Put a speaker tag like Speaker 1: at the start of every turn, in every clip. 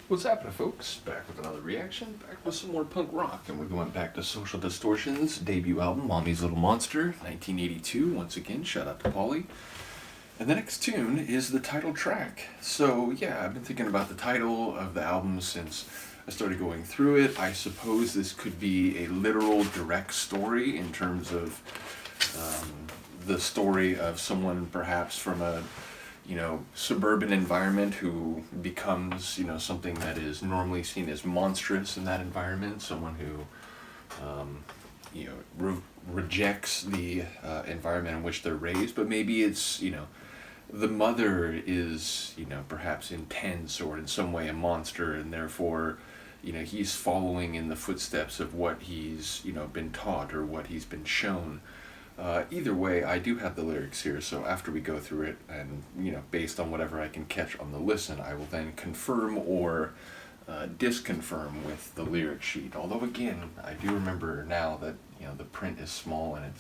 Speaker 1: What's happening, folks? Back with another reaction, back with some more punk rock, and we're going back to Social Distortion's debut album, Mommy's Little Monster, 1982. Once again, shout out to Paulie. And the next tune is the title track. So, yeah, I've been thinking about the title of the album since I started going through it. I suppose this could be a literal, direct story in terms of the story of someone perhaps from a suburban environment who becomes, something that is normally seen as monstrous in that environment. Someone who, rejects the environment in which they're raised, but maybe it's, the mother is, perhaps intense or in some way a monster, and therefore, he's following in the footsteps of what he's, been taught or what he's been shown. Either way, I do have the lyrics here, so after we go through it, and based on whatever I can catch on the listen, I will then confirm or disconfirm with the lyric sheet. Although again, I do remember now that the print is small and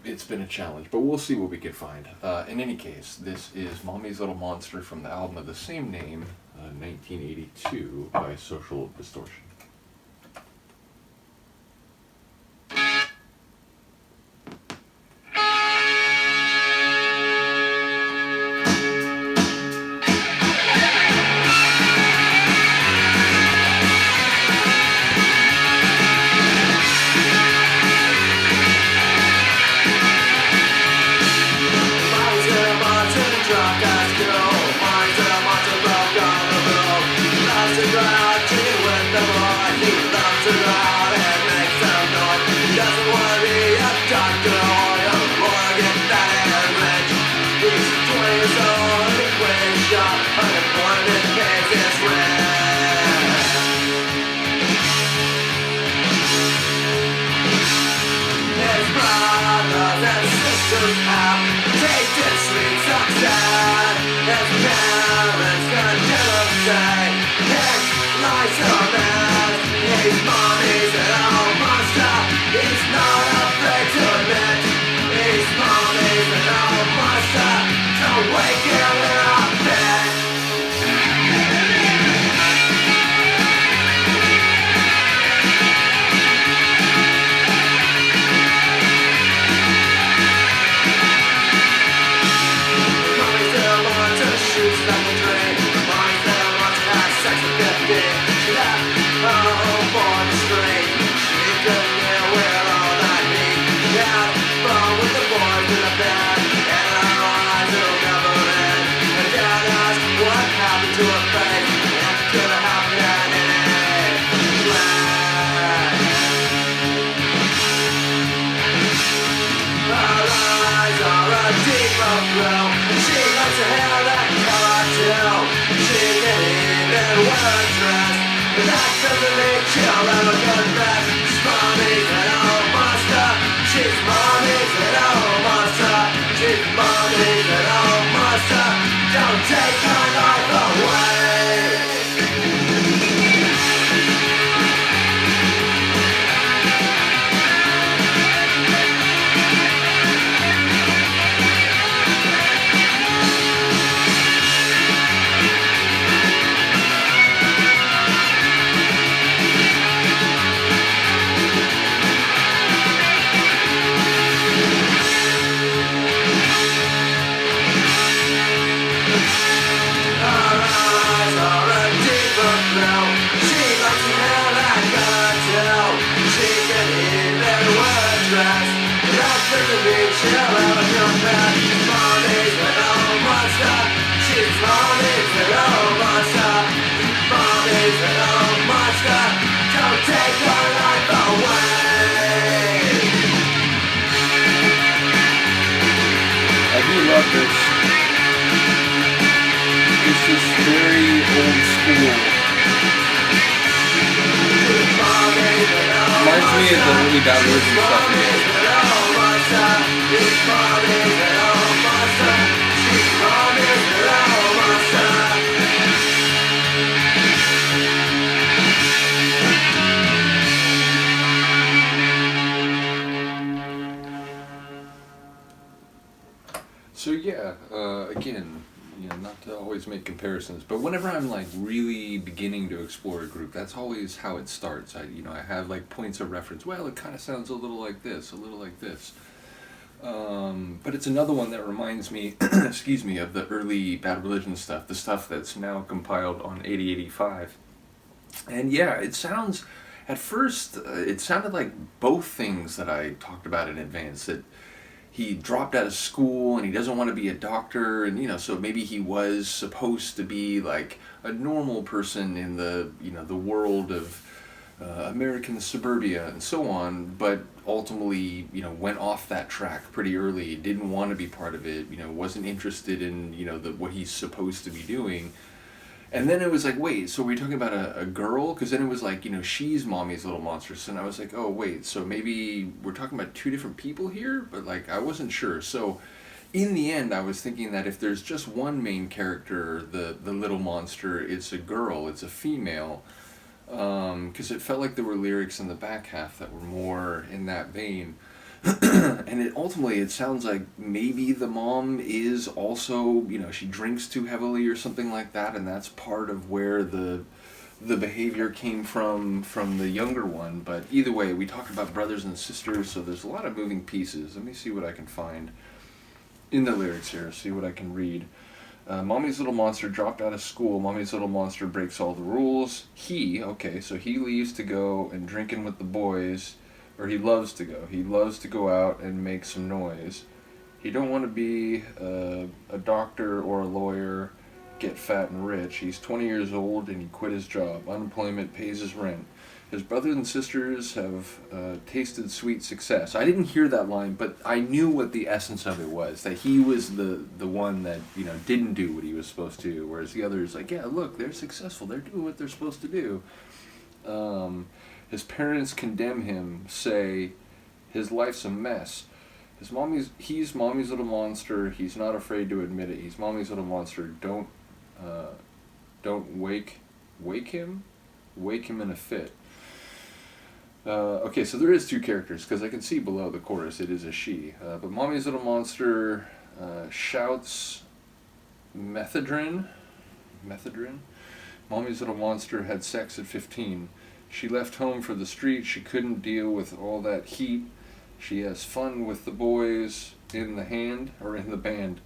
Speaker 1: it's been a challenge, but we'll see what we can find. In any case, this is Mommy's Little Monster from the album of the same name, 1982, by Social Distortion. It's just very old school. Reminds me of the really bad words and stuff. So yeah, again, not to always make comparisons, but whenever I'm like really beginning to explore a group, that's always how it starts. I have like points of reference. Well, it kind of sounds a little like this, a little like this. But it's another one that reminds me, excuse me, of the early Bad Religion stuff, the stuff that's now compiled on 8085. And yeah, it sounds, at first, it sounded like both things that I talked about in advance, that he dropped out of school and he doesn't want to be a doctor, and so maybe he was supposed to be like a normal person in the world of American suburbia and so on, but ultimately went off that track pretty early, didn't want to be part of it, wasn't interested in what he's supposed to be doing. And then it was like, wait, so we're talking about a girl? Because then it was like, she's Mommy's Little Monsters. And I was like, oh, wait, so maybe we're talking about two different people here? But, like, I wasn't sure. So, in the end, I was thinking that if there's just one main character, the little monster, it's a girl, it's a female. Because it felt like there were lyrics in the back half that were more in that vein. And ultimately it sounds like maybe the mom is also, she drinks too heavily or something like that, and that's part of where the behavior came from the younger one. But either way, we talked about brothers and sisters, so there's a lot of moving pieces. Let me see what I can find in the lyrics here, see what I can read. Mommy's little monster dropped out of school. Mommy's little monster breaks all the rules. So he leaves to go and drinking with the boys. Or he loves to go. He loves to go out and make some noise. He don't want to be a doctor or a lawyer, get fat and rich. He's 20 years old and he quit his job. Unemployment pays his rent. His brothers and sisters have tasted sweet success. I didn't hear that line, but I knew what the essence of it was. That he was the one that didn't do what he was supposed to do, whereas the others like, yeah, look, they're successful. They're doing what they're supposed to do. His parents condemn him, say his life's a mess. He's Mommy's little monster. He's not afraid to admit it. He's Mommy's little monster. Don't wake him in a fit. Okay, so there is two characters, because I can see below the chorus it is a she. But Mommy's little monster shouts methadone. Mommy's little monster had sex at 15. She left home for the street. She couldn't deal with all that heat. She has fun with the boys in the band.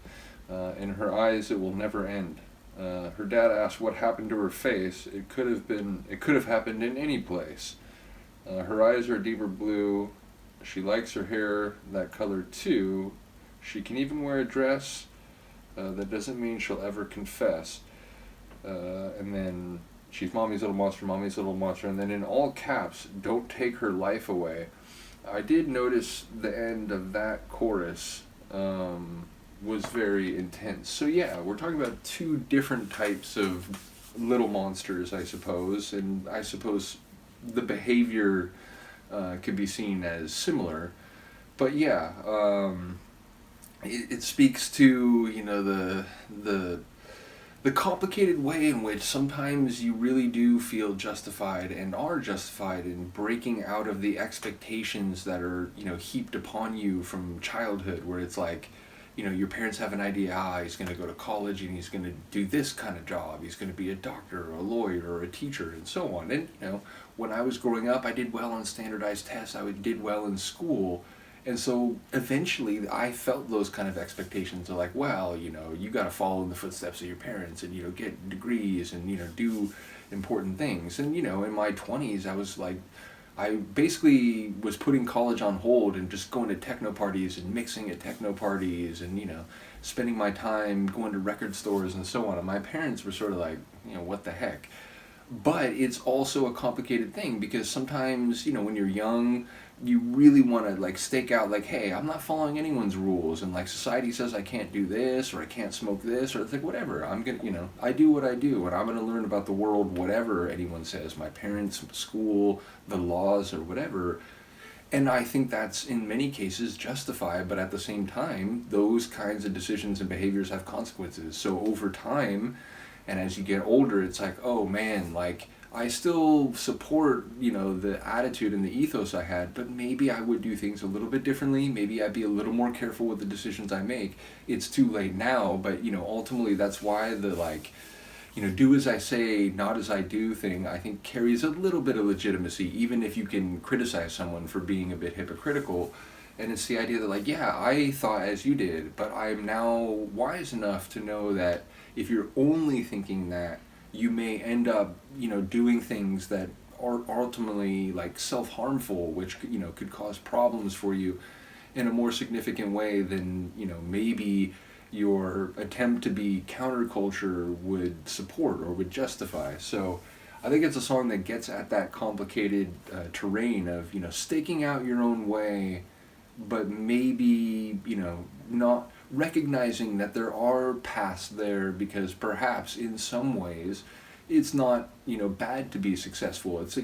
Speaker 1: In her eyes, it will never end. Her dad asked what happened to her face. It could have happened in any place. Her eyes are deeper blue. She likes her hair that color too. She can even wear a dress. That doesn't mean she'll ever confess. And then she's Mommy's little monster, and then in all caps, don't take her life away. I did notice the end of that chorus was very intense. So yeah, we're talking about two different types of little monsters, I suppose, and I suppose the behavior could be seen as similar. But yeah, it speaks to, the complicated way in which sometimes you really do feel justified and are justified in breaking out of the expectations that are, heaped upon you from childhood, where it's like, your parents have an idea, he's going to go to college and he's going to do this kind of job. He's going to be a doctor or a lawyer or a teacher and so on. And, when I was growing up, I did well on standardized tests. I did well in school. And so eventually I felt those kind of expectations of like, well, you got to follow in the footsteps of your parents and, get degrees and, do important things. And, in my 20s, I was like, I basically was putting college on hold and just going to techno parties and mixing at techno parties and, spending my time going to record stores and so on. And my parents were sort of like, what the heck? But it's also a complicated thing because sometimes, when you're young, you really want to like stake out like, hey, I'm not following anyone's rules, and like society says I can't do this or I can't smoke this, or it's like whatever, I'm gonna, I do what I do and I'm gonna learn about the world whatever anyone says, my parents, school, the laws, or whatever. And I think that's in many cases justified, but at the same time those kinds of decisions and behaviors have consequences. So over time, And as you get older, it's like, oh man, like I still support, the attitude and the ethos I had, but maybe I would do things a little bit differently. Maybe I'd be a little more careful with the decisions I make. It's too late now, but ultimately that's why the like, do as I say, not as I do thing, I think carries a little bit of legitimacy, even if you can criticize someone for being a bit hypocritical. And it's the idea that, like, yeah, I thought as you did, but I'm now wise enough to know that if you're only thinking that, you may end up, doing things that are ultimately, like, self-harmful, which, could cause problems for you in a more significant way than, maybe your attempt to be counterculture would support or would justify. So I think it's a song that gets at that complicated terrain of, staking out your own way, but maybe, not recognizing that there are paths there, because perhaps in some ways it's not, bad to be successful. It's,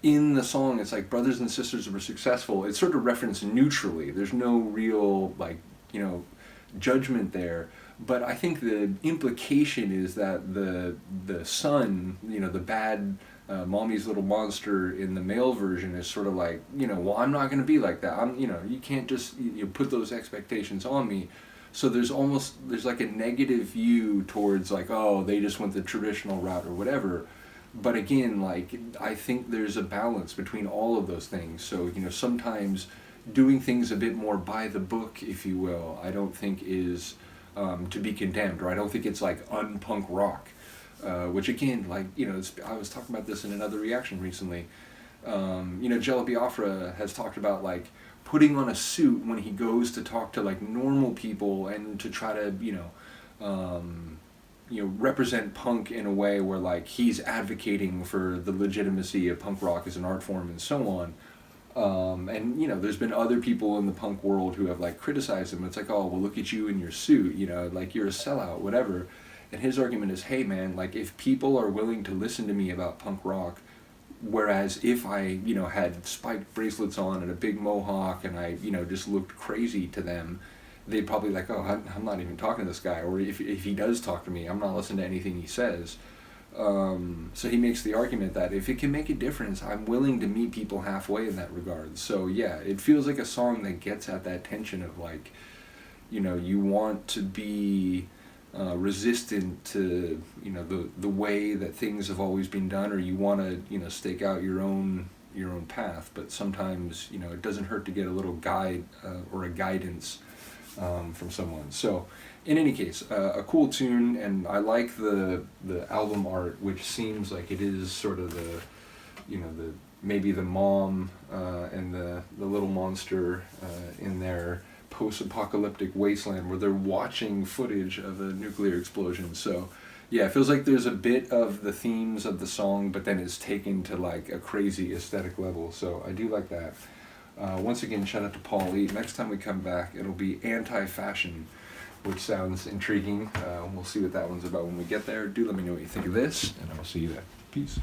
Speaker 1: in the song, it's like brothers and sisters were successful. It's sort of referenced neutrally. There's no real, like, judgment there. But I think the implication is that the son, the bad mommy's little monster in the male version is sort of like, well, I'm not going to be like that. You can't just put those expectations on me. So there's like a negative view towards, like, oh, they just went the traditional route or whatever. But again, like, I think there's a balance between all of those things. So, sometimes doing things a bit more by the book, if you will, I don't think is to be condemned, or I don't think it's like unpunk rock. Which again, like, I was talking about this in another reaction recently. Jello Biafra has talked about, like, putting on a suit when he goes to talk to, like, normal people and to try to, represent punk in a way where, like, he's advocating for the legitimacy of punk rock as an art form and so on. And, there's been other people in the punk world who have, like, criticized him. It's like, oh, well, look at you in your suit, like, you're a sellout, whatever. And his argument is, hey, man, like, if people are willing to listen to me about punk rock, whereas if I, had spiked bracelets on and a big mohawk and I, just looked crazy to them, they'd probably like, oh, I'm not even talking to this guy. Or if he does talk to me, I'm not listening to anything he says. So he makes the argument that if it can make a difference, I'm willing to meet people halfway in that regard. So yeah, it feels like a song that gets at that tension of, like, you want to be resistant to, the way that things have always been done, or you want to, stake out your own path. But sometimes, it doesn't hurt to get a little guide or a guidance from someone. So in any case, a cool tune, and I like the album art, which seems like it is sort of the maybe the mom and the little monster in their post-apocalyptic wasteland where they're watching footage of a nuclear explosion. So yeah, it feels like there's a bit of the themes of the song, but then it's taken to, like, a crazy aesthetic level. So I do like that. Once again, shout out to Paulie. Next time we come back, it'll be Anti-Fashion, which sounds intriguing. We'll see what that one's about when we get there. Do let me know what you think of this, and I will see you then. Peace.